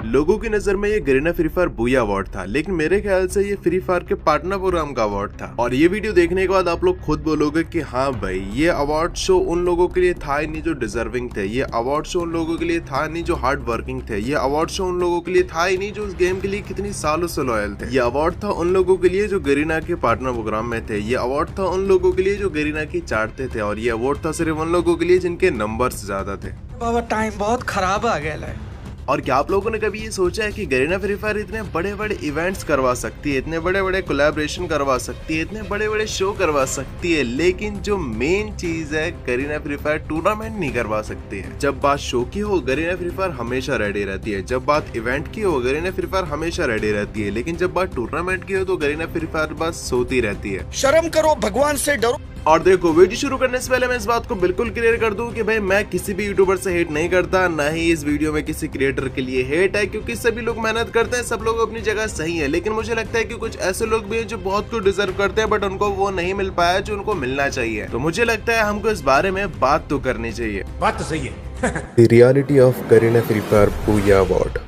लोगों की नजर में ये Garena free fire booyah award था, लेकिन मेरे ख्याल से ये फ्री फायर के पार्टनर प्रोग्राम का अवार्ड था। और ये वीडियो देखने के बाद आप लोग खुद बोलोगे कि हाँ भाई, ये अवार्ड शो उन लोगों के लिए था ही नहीं जो डिजर्विंग थे, ये अवार्ड शो उन लोगों के लिए था नहीं जो हार्ड वर्किंग थे, ये अवार्ड शो उन लोगों के लिए था ही नहीं जो उस गेम के लिए कितनी सालों से लॉयल थे। ये अवार्ड था उन लोगों के लिए जो गरीना के पार्टनर प्रोग्राम में थे, ये अवार्ड था उन लोगों के लिए जो गरीना की चाटते थे, और ये अवार्ड था सिर्फ उन लोगों के लिए जिनके नंबर्स ज्यादा थे। बाबा टाइम बहुत खराब आ गया है। और क्या आप लोगों ने कभी ये सोचा है कि गरीना फ्री फायर इतने बड़े बड़े इवेंट्स करवा सकती है, इतने बड़े बड़े कोलैबोरेशन करवा सकती है, इतने बड़े बड़े शो करवा सकती है, लेकिन जो मेन चीज है गरीना फ्री फायर टूर्नामेंट नहीं करवा सकती है। जब बात शो की हो गरीना फ्री फायर हमेशा रेडी रहती है, जब बात इवेंट की हो गरीना फ्री फायर हमेशा रेडी रहती है, लेकिन जब बात टूर्नामेंट की हो तो गरीना फ्री फायर बस सोती रहती है। शर्म करो, भगवान से डरो। और देखो, वीडियो शुरू करने से पहले मैं इस बात को बिल्कुल क्लियर कर दूं कि भाई मैं किसी भी यूट्यूबर से हेट नहीं करता, ना ही इस वीडियो में किसी क्रिएटर के लिए हेट है, क्योंकि सभी लोग मेहनत करते हैं, सब लोग अपनी जगह सही है। लेकिन मुझे लगता है कि कुछ ऐसे लोग भी हैं जो बहुत कुछ डिजर्व करते हैं, बट उनको वो नहीं मिल पाया जो उनको मिलना चाहिए। तो मुझे लगता है हमको इस बारे में बात तो करनी चाहिए। बात तो सही है। The reality of Garena free fire booyah award.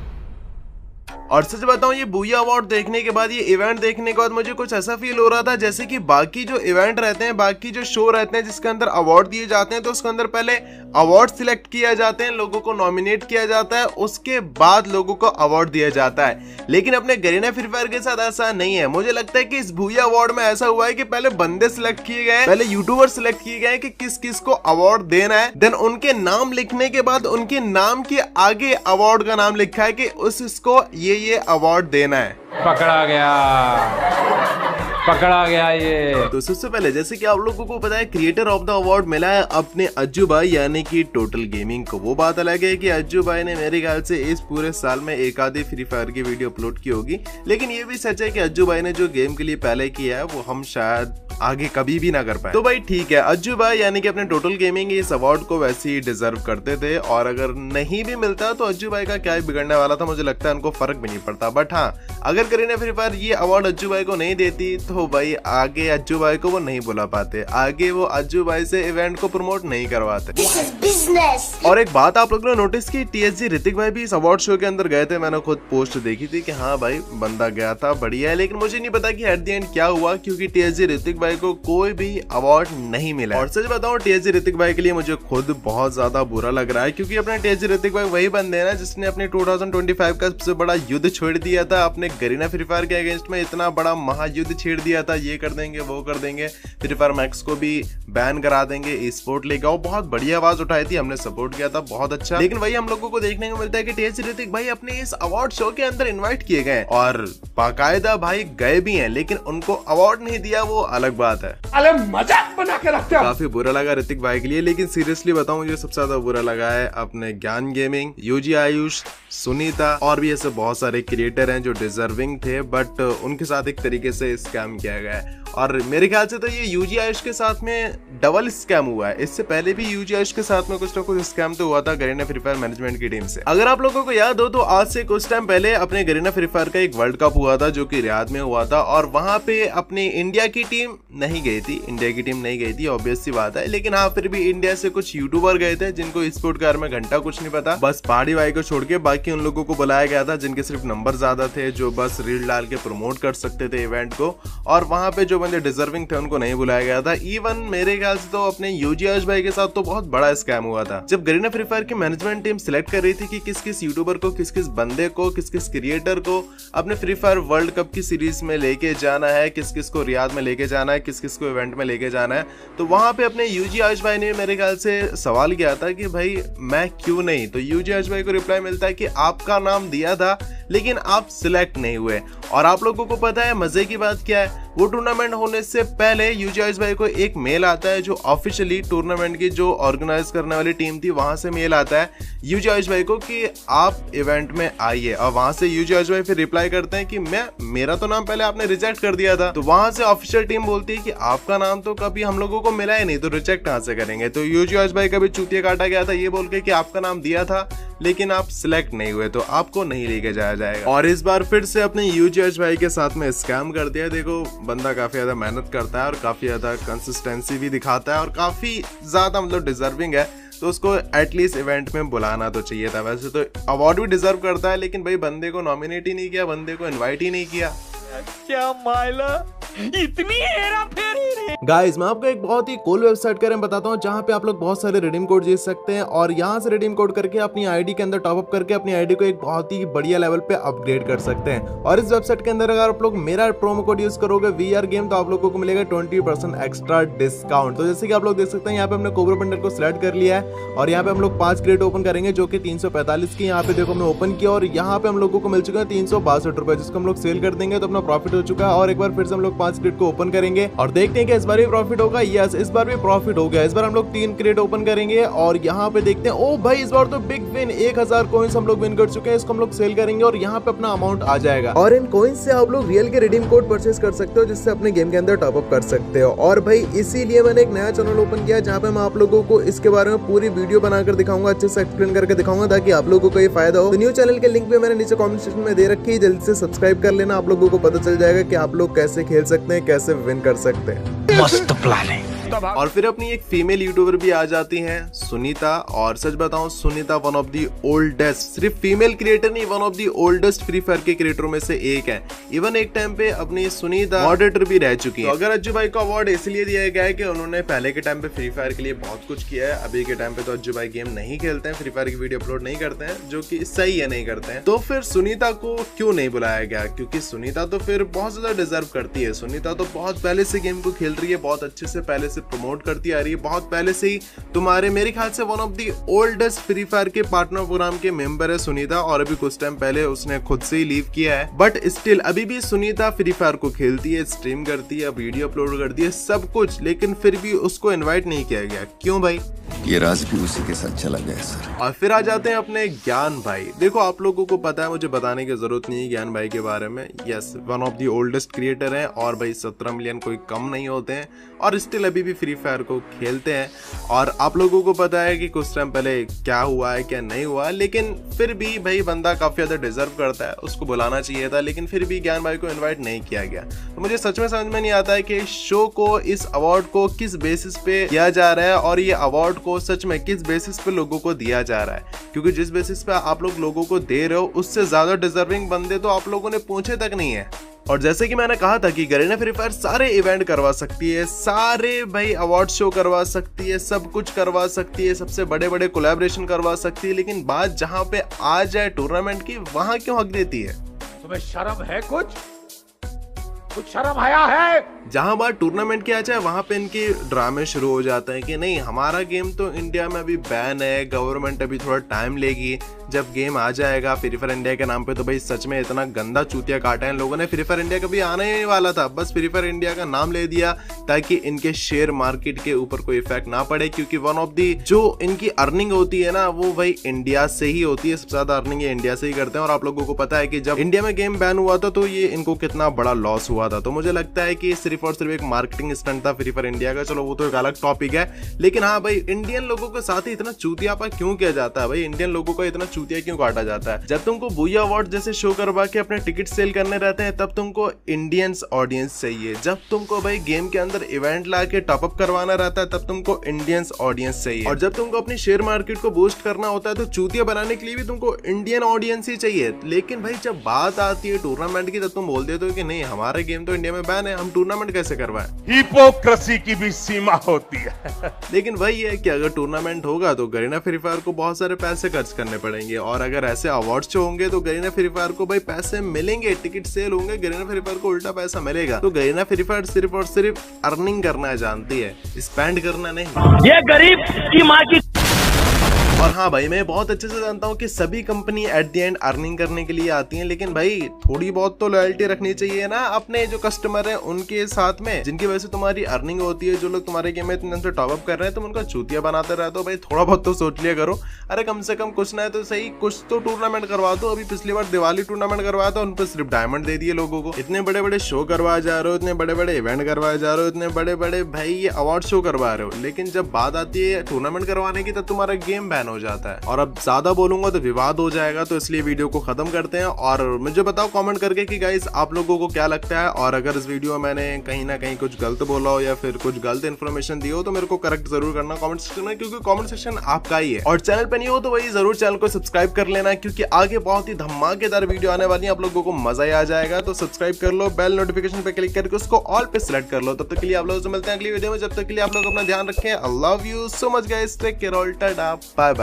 और सच बताऊं, ये बूया अवार्ड देखने के बाद, ये इवेंट देखने के बाद मुझे कुछ ऐसा फील हो रहा था जैसे कि बाकी जो इवेंट रहते हैं, बाकी जो शो रहते हैं जिसके अंदर अवार्ड दिए जाते हैं, तो उसके अंदर पहले अवार्ड सिलेक्ट किया जाते हैं, लोगों को नॉमिनेट किया जाता है, उसके बाद लोगों को अवार्ड दिया जाता है। लेकिन अपने गरीना फ्री फायर के साथ ऐसा नहीं है। मुझे लगता है कि इस बूया अवार्ड में ऐसा हुआ है कि पहले बंदे सिलेक्ट किए गए, पहले यूट्यूबर सिलेक्ट किए गए कि किस किस को अवार्ड देना है, देन उनके नाम लिखने के बाद उनके नाम के आगे अवार्ड का नाम लिखा है कि उसको ये अवार्ड देना है। पकड़ा गया ये। तो सबसे पहले, जैसे कि आप लोगों को पता है, क्रिएटर ऑफ द अवार्ड मिला है अपने अज्जू भाई यानी कि टोटल गेमिंग को। वो बात अलग है कि अज्जू भाई ने मेरे ख्याल से इस पूरे साल में एक आधी फ्री फायर की वीडियो अपलोड की होगी, लेकिन ये भी सच है कि अज्जू भाई ने जो गेम के लिए पहले किया है वो हम शायद आगे कभी भी ना कर पाए। तो भाई ठीक है, अज्जू भाई यानी कि अपने टोटल गेमिंग इस अवार्ड को वैसे ही डिजर्व करते थे, और अगर नहीं भी मिलता तो अज्जू भाई का क्या ही बिगड़ने वाला था, मुझे लगता है उनको फर्क भी नहीं पड़ता। बट हाँ, अगर गरीना फ्री फायर ये अवार्ड अज्जू भाई को नहीं देती तो भाई आगे अज्जू भाई को वो नहीं बुला पाते, आगे वो अज्जू भाई से इवेंट को प्रमोट नहीं करवाते। और एक बात आप लोगों ने नोटिस की, टीएसजी ऋतिक भाई भी इस अवार्ड शो के अंदर गए थे। मैंने खुद पोस्ट देखी थी कि हाँ भाई बंदा गया था, बढ़िया है, लेकिन मुझे नहीं पता कि एट द एंड क्या हुआ, क्योंकि टीएसजी ऋतिक भाई को कोई भी अवार्ड नहीं मिला। और सच बताऊं, टीएसजी ऋतिक भाई के लिए मुझे खुद बहुत ज्यादा बुरा लग रहा है, क्योंकि अपने टीएसजी ऋतिक भाई वही बंदे हैं ना जिसने अपने 2025 का सबसे बड़ा युद्ध छोड़ दिया था, अपने गरीना फ्री फायर के अगेंस्ट में इतना बड़ा महायुद्ध छेड़ दिया था, ये कर देंगे वो कर देंगे, फ्री फायर मैक्स को भी बैन करा देंगे, ई स्पोर्ट लेके आओ, बहुत बढ़िया आवाज उठाई थी, हमने सपोर्ट किया था, बहुत अच्छा। लेकिन वही हम लोगों को देखने को मिलता है कि टीएसजी ऋतिक भाई अपने इस अवार्ड शो के अंदर इन्वाइट किए गए और बाकायदा भाई गए भी हैं, लेकिन उनको अवार्ड नहीं दिया, वो अलग बात है। अरे मजाक बना के रखते हो। काफी बुरा लगा ऋतिक भाई के लिए, लेकिन सीरियसली बताऊं, मुझे सबसे ज्यादा बुरा लगा है अपने ज्ञान गेमिंग, यूजी आयुष, सुनीता और भी ऐसे बहुत सारे क्रिएटर हैं जो डिजर्विंग थे, बट उनके साथ एक तरीके से स्कैम किया गया है। और मेरे ख्याल से तो ये यूजी आयुष के साथ में डबल स्कैम हुआ है। इससे पहले भी यूजी आयुष के साथ में कुछ ना कुछ स्कैम तो हुआ था गरीना फ्री फायर मैनेजमेंट की टीम से। अगर आप लोगों को याद हो तो आज से कुछ टाइम पहले अपने गरीना फ्री फायर का एक वर्ल्ड कप हुआ था जो कि रियाद में हुआ था, और वहां पे अपनी इंडिया की टीम नहीं गई थी, इंडिया की टीम नहीं गई थी, ऑब्वियस सी बात है, लेकिन हाँ फिर भी इंडिया से कुछ यूट्यूबर गए थे जिनको स्पोर्ट के बारे में घंटा कुछ नहीं पता, बस पहाड़ी भाई को छोड़ के बाकी उन लोगों को बुलाया गया था जिनके सिर्फ नंबर ज्यादा थे, जो बस रील डाल के प्रमोट कर सकते थे इवेंट को, और वहां पे जो बंदे डिजर्विंग थे उनको नहीं बुलाया गया था। इवन मेरे ख्याल से तो अपने यूजी आयुष भाई के साथ तो बहुत बड़ा स्कैम हुआ था। जब गरीना फ्री फायर की मैनेजमेंट टीम सिलेक्ट कर रही थी कि किस किस यूट्यूबर को, किस किस बंदे को, किस किस क्रिएटर को अपने फ्री फायर वर्ल्ड कप की सीरीज में लेके जाना है, किस किस को रियाद में लेके जाना है, किस किस को इवेंट में लेके जाना है, तो वहां पे अपने यूजी आयुष भाई ने मेरे ख्याल से सवाल किया था कि भाई मैं क्यों नहीं, तो यूजी आयुष भाई को रिप्लाई मिलता है कि आपका नाम दिया था लेकिन आप सिलेक्ट नहीं हुए। और आप लोगों को पता है मजे की बात क्या है, वो टूर्नामेंट होने से पहले यूजी आयुष भाई को एक मेल आता है, जो ऑफिशियली टूर्नामेंट की जो ऑर्गेनाइज करने वाली टीम थी वहां से मेल आता है यूजी आयुष भाई को कि आप इवेंट में आइए, और वहां से यूजी आयुष भाई फिर रिप्लाई करते हैं कि मेरा तो नाम पहले आपने रिजेक्ट कर दिया था, तो वहां से ऑफिशियल टीम बोलती है कि आपका नाम तो कभी हम लोगों को मिला ही नहीं, तो रिजेक्ट कहां से करेंगे। तो यूजी आयुष भाई का भी चूतिया काटा गया था ये बोल के कि आपका नाम दिया था लेकिन आप सिलेक्ट नहीं हुए, तो आपको नहीं लेके जाया जाएगा। और इस बार फिर से अपने यूजी आयुष भाई के साथ में स्कैम कर दिया। देखो बंदा काफी ज्यादा मेहनत करता है और काफी ज्यादा कंसिस्टेंसी भी दिखाता है और काफी ज्यादा मतलब डिजर्विंग है, तो उसको एटलीस्ट इवेंट में बुलाना तो चाहिए था। वैसे तो अवार्ड भी डिजर्व करता है, लेकिन भाई बंदे को नॉमिनेट ही नहीं किया, बंदे को इनवाइट ही नहीं किया। क्या माइला इतनी हेरा फेरी। गाइस मैं आपको एक बहुत ही कूल वेबसाइट के बारे में बताता हूँ, जहाँ पे आप लोग बहुत सारे रिडीम कोड जीत सकते हैं और यहाँ से रिडीम कोड करके अपनी आईडी के अंदर टॉप अप करके अपनी आईडी को एक बहुत ही बढ़िया लेवल पे अपग्रेड कर सकते हैं। और इस वेबसाइट के अंदर अगर आप लोग मेरा प्रोमो कोड यूज करोगे VR गेम, तो आप लोगों को मिलेगा 20% एक्स्ट्रा डिस्काउंट। तो जैसे कि आप लोग देख सकते हैं यहाँ पे हमने कोबरा बंडल को सिलेक्ट कर लिया है और यहाँ पे हम लोग 5 क्रेट ओपन करेंगे जो कि 345 की। यहाँ पे देखो हमने ओपन किया और यहाँ पे हम लोगों को मिल चुका है 362 रुपए, जिसको हम लोग सेल कर देंगे तो अपना प्रॉफिट हो चुका है। और एक बार फिर से हम लोग 5 क्रेट को ओपन करेंगे और देखते हैं कि इस बार भी प्रॉफिट होगा। यस, इस बार भी प्रॉफिट हो गया। इस बार हम लोग 3 क्रेट ओपन करेंगे और यहाँ पे देखते हैं, ओ भाई इस बार तो बिग विन, 1000 कॉइंस हम लोग विन कर चुके हैं। इसको हम लोग सेल करेंगे और यहाँ पे अपना अमाउंट आ जाएगा और इन कॉइंस से आप लोग रियल के रिडीम कोड परचेस कर सकते हो, जिससे अपने गेम के अंदर टॉप अप कर सकते हो। और भाई इसीलिए मैंने एक नया चैनल ओपन किया जहाँ पे मैं आप लोगों को इसके बारे में पूरी वीडियो बनाकर दिखाऊंगा, अच्छे से एक्सप्लेन करके दिखाऊंगा ताकि आप लोगों को ये फायदा हो। तो न्यू चैनल के लिंक भी मैंने नीचे कमेंट सेक्शन में दे रखी है, जल्दी से सब्सक्राइब कर लेना। आप लोगों को पता चल जाएगा कि आप लोग कैसे खेल सकते हैं, कैसे विन कर सकते हैं। मस्त प्लान है। और फिर अपनी एक फीमेल यूट्यूबर भी आ जाती हैं, सुनीता। और सच बताऊं, Sunita one of the oldest, सिर्फ फीमेल क्रिएटर नहीं, one of the oldest free fire के क्रिएटरों में से एक है। इवन एक टाइम पे अपनी सुनीता मॉडरेटर भी रह चुकी है। तो अगर अज्जू भाई को अवार्ड इसलिए दिया गया है कि उन्होंने पहले के टाइम पे फ्री फायर के लिए बहुत कुछ किया है। अभी के टाइम पे तो अज्जू भाई गेम नहीं खेलते हैं, फ्री फायर की वीडियो अपलोड नहीं करते हैं, जो कि सही है, नहीं करते हैं। तो फिर सुनीता को क्यों नहीं बुलाया गया? क्योंकि सुनीता तो फिर बहुत ज्यादा डिजर्व करती है। सुनीता तो बहुत पहले से गेम को खेल रही है, बहुत अच्छे से पहले से प्रमोट करती आ रही है, बहुत पहले से ही तुम्हारे मेरे ख्याल से one of the oldest free fire के पार्टनर प्रोग्राम के मेंबर है सुनीता। और अभी कुछ टाइम पहले उसने खुद से ही लीव किया है, बट स्टिल अभी भी सुनीता फ्री फायर को खेलती है, स्ट्रीम करती है, वीडियो अपलोड करती है, सब कुछ। लेकिन फिर भी उसको इनवाइट नहीं किया गया। क्यों भाई? ये राज भी उसी के साथ चला गया सर। और फिर आ जाते हैं अपने ज्ञान भाई। देखो आप लोगों को पता है, मुझे बताने की जरूरत नहीं है ज्ञान भाई के बारे में। Yes, one of the oldest creator है और भाई 17 मिलियन कोई कम नहीं होते हैं और स्टिल अभी भी फ्री फायर को खेलते हैं। और आप लोगों को पता है कि कुछ टाइम पहले क्या हुआ है, क्या नहीं हुआ, लेकिन फिर भी भाई बंदा काफी ज्यादा डिजर्व करता है, उसको बुलाना चाहिए था। लेकिन फिर भी ज्ञान भाई को इन्वाइट नहीं किया गया। तो मुझे सच में समझ में नहीं आता है कि शो को, इस अवार्ड को किस बेसिस पे दिया जा रहा है और ये अवार्ड को सच में किस बेसिस पे लोगों को दिया जा रहा है। क्योंकि जिस बेसिस पे आप लोगों को दे रहे हो, उससे ज्यादा डिजर्विंग बंदे तो आप लोगों ने पूछे तक नहीं है। और जैसे कि मैंने कहा था कि गरीना फ्री फायर सारे इवेंट करवा सकती है, सारे भाई अवार्ड शो करवा सकती है, सब कुछ करवा सकती है, सबसे बड़े बड़े कोलैबोरेशन करवा सकती है, लेकिन बात जहां पे आ जाए टूर्नामेंट की, वहां क्यों हक देती है? तुम्हें शर्म है? कुछ शर्म आया है? जहां बात टूर्नामेंट की आ जाए वहां पे इनके ड्रामे शुरू हो जाते हैं कि नहीं, हमारा गेम तो इंडिया में अभी बैन है, गवर्नमेंट अभी थोड़ा टाइम लेगी, जब गेम आ जाएगा फ्री फायर इंडिया के नाम पे। तो भाई सच में इतना गंदा चूतिया काटा है इन लोगों ने। फ्री फायर इंडिया कभी आना ही नहीं वाला था, बस फ्री फायर इंडिया का नाम ले दिया ताकि इनके शेयर मार्केट के ऊपर कोई इफेक्ट ना पड़े। क्योंकि वन ऑफ दी जो इनकी अर्निंग होती है ना, वो भाई इंडिया से ही होती है, सबसे ज्यादा अर्निंग ये इंडिया से ही करते हैं। और आप लोगों को पता है कि जब इंडिया में गेम बैन हुआ था तो ये इनको कितना बड़ा लॉस हुआ था। तो मुझे लगता है कि सिर्फ और सिर्फ एक मार्केटिंग स्टंट था फ्री फायर इंडिया का। चलो वो तो एक अलग टॉपिक है, लेकिन हाँ भाई इंडियन लोगों के साथ ही इतना चूतियापा क्यों किया जाता है? भाई इंडियन लोगों को इतना चूतिया क्यों काटा जाता है? जब तुमको बूया अवार्ड जैसे शो करवा के अपने टिकट सेल करने रहते हैं, तब तुमको इंडियंस ऑडियंस चाहिए। जब तुमको भाई गेम के अंदर इवेंट ला के टॉप अप करवाना रहता है, तब तुमको इंडियंस ऑडियंस चाहिए। और जब तुमको अपनी शेयर मार्केट को बूस्ट करना होता है, तो चूतिया बनाने के लिए भी तुमको इंडियन ऑडियंस ही चाहिए। लेकिन भाई जब बात आती है टूर्नामेंट की, तब तुम बोल देते हो कि नहीं, हमारा गेम तो इंडिया में बैन है, हम टूर्नामेंट कैसे करवाएं? हिपोक्रेसी की भी सीमा होती है। लेकिन वही है कि अगर टूर्नामेंट होगा तो गरीना फ्री फायर को बहुत सारे पैसे खर्च करने पड़ेंगे, और अगर ऐसे अवार्ड शो होंगे तो गरीना फ्री फायर को भाई पैसे मिलेंगे, टिकट सेल होंगे, गरीना फ्री फायर को उल्टा पैसा मिलेगा। तो गरीना फ्री फायर सिर्फ और सिर्फ अर्निंग करना जानती है, स्पेंड करना नहीं। ये गरीब की माँ की। और हाँ भाई, मैं बहुत अच्छे से जानता हूँ कि सभी company at the end earning करने के लिए आती हैं, लेकिन भाई थोड़ी बहुत तो लॉयल्टी रखनी चाहिए ना अपने जो कस्टमर हैं उनके साथ में, जिनकी वजह से तुम्हारी अर्निंग होती है। जो लोग तुम्हारे गेम में इतने से टॉप अप कर रहे हैं, तुम उनका चूतिया बनाते रहते हो। भाई थोड़ा बहुत तो सोच लिया करो। अरे कम से कम कुछ ना है तो सही, कुछ तो टूर्नामेंट करवा दो। अभी पिछली बार दिवाली टूर्नामेंट करवाया था, उन पर सिर्फ डायमंड दे दिए लोगों को। इतने बड़े बड़े शो करवाए जा रहे हो, इतने बड़े बड़े इवेंट करवाए जा रहे हो, इतने बड़े बड़े भाई ये अवार्ड शो करवा रहे हो, लेकिन जब बात आती है टूर्नामेंट करवाने की, तब तुम्हारा गेम बैन हो जाता है। और अब ज्यादा बोलूंगा तो विवाद हो जाएगा, तो इसलिए वीडियो को खत्म करते हैं। और मुझे बताओ कमेंट करके कि गाइस आप लोगों को क्या लगता है, और अगर इस वीडियो में मैंने कहीं ना कहीं कुछ गलत बोला हो या फिर कुछ गलत इन्फॉर्मेशन दी हो तो मेरे को करेक्ट जरूर करना कमेंट सेक्शन में, क्योंकि कमेंट सेक्शन आपका ही है। और चैनल पे नहीं हो तो वही जरूर चैनल को सब्सक्राइब कर लेना, क्योंकि आगे बहुत ही धमाकेदार वीडियो आने वाली है, आप लोगों को मजा ही आ जाएगा। तो सब्सक्राइब कर लो, बेल नोटिफिकेशन पे क्लिक करके उसको ऑल पे सिलेक्ट कर लो। तब तक के लिए आप लोगों से मिलते हैं अगली वीडियो में, जब तक के लिए आप लोग अपना ध्यान रखें। I love you so much guys, take care, all tata, bye bye.